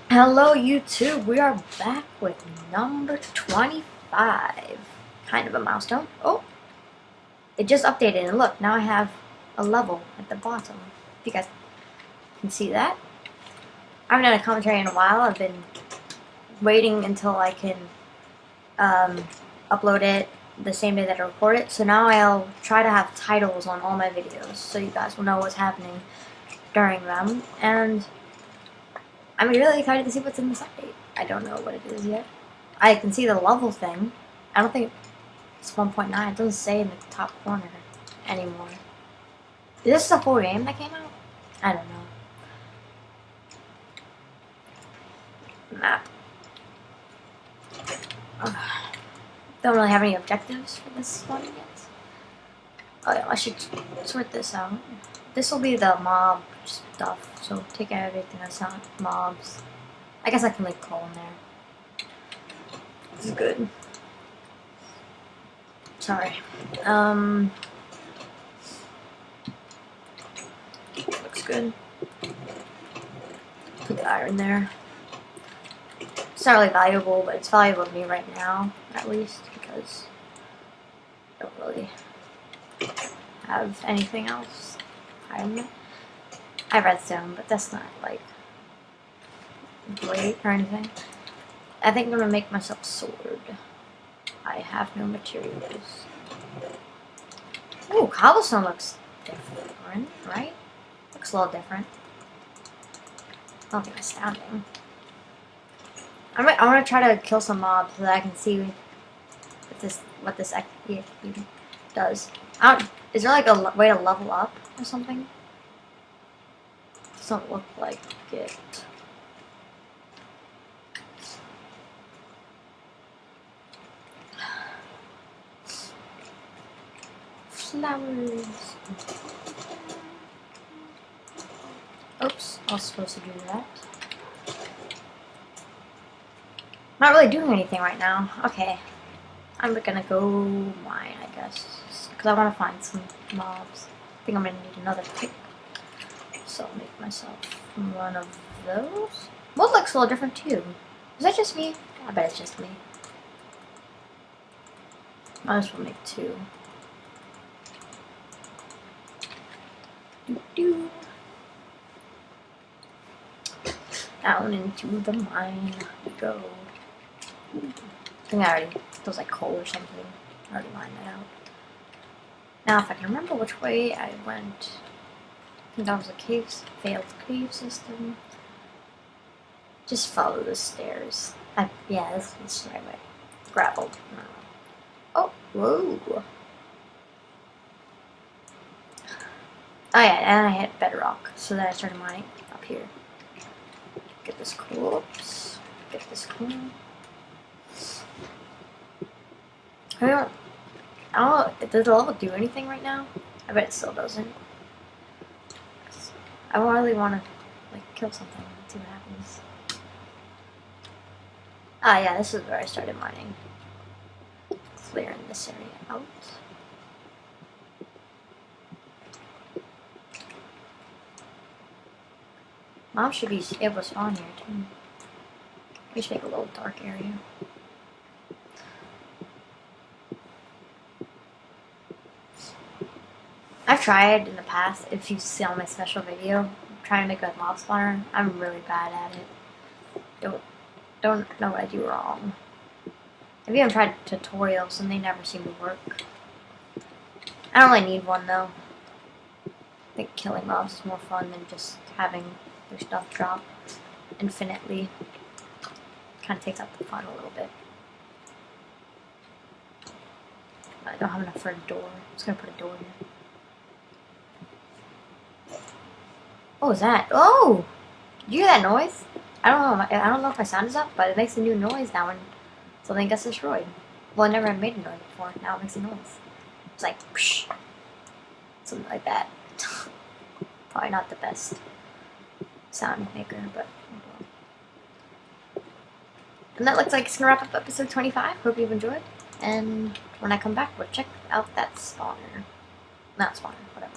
Hello YouTube, we are back with number 25. Kind of a milestone. Oh, it just updated and look, now I have a level at the bottom. If you guys can see that. I haven't done a commentary in a while. I've been waiting until I can upload it the same day that I record it. So now I'll try to have titles on all my videos so you guys will know what's happening during them. And I'm really excited to see what's in this update. I don't know what it is yet. I can see the level thing. I don't think it's 1.9. It doesn't say in the top corner anymore. Is this the full game that came out? I don't know. Map. Don't really have any objectives for this one yet. Oh yeah, I should sort this out. This will be the mob stuff, so take out everything that's not mobs. I guess I can leave coal in there. This is good. Sorry. Looks good. Put the iron there. It's not really valuable, but it's valuable to me right now, at least, because I don't really have anything else. I have redstone, but that's not, like, great or anything. I think I'm gonna make myself a sword. I have no materials. Ooh, cobblestone looks different, right? Looks a little different. Nothing astounding. I'm gonna try to kill some mobs so that I can see what this XP does. Is there like a way to level up or something? Doesn't look like it. Flowers. Oops, I was supposed to do that. Not really doing anything right now. Okay. I'm gonna go mine, I guess. Because I want to find some mobs. I think I'm gonna need another pick. So I'll make myself one of those. Wood looks a little different too. Is that just me? I bet it's just me. Might as well make two. Doo-doo. Down into the mine we go. I think I already, it was like coal or something. I already mined that out. Now if I can remember which way I went. I think that was a failed cave system. Just follow the stairs. Yeah, this is the right way. Gravel. Oh, whoa. Oh yeah, and I hit bedrock, so then I started mining up here. Get this cool. Oops. Get this cool. I don't know, does the level do anything right now? I bet it still doesn't. I really want to, like, kill something and see what happens. Ah, yeah, this is where I started mining. Clearing this area out. Mom should be able to spawn here, too. We should make a little dark area. I've tried in the past, if you see on my special video, trying to make a mob spawner. I'm really bad at it. Don't know what I do wrong. I've even tried tutorials and they never seem to work. I don't really need one though. I think killing mobs is more fun than just having their stuff drop infinitely. Kind of takes out the fun a little bit. I don't have enough for a door. I'm just gonna put a door here. What was that? Oh! Did you hear that noise? I don't know if my sound is up, but it makes a new noise now when something gets destroyed. Well, I never made a noise before. Now it makes a noise. It's like, psh, something like that. Probably not the best sound maker, but and that looks like it's gonna wrap up episode 25. Hope you've enjoyed. And when I come back, we'll check out that spawner. Not spawner.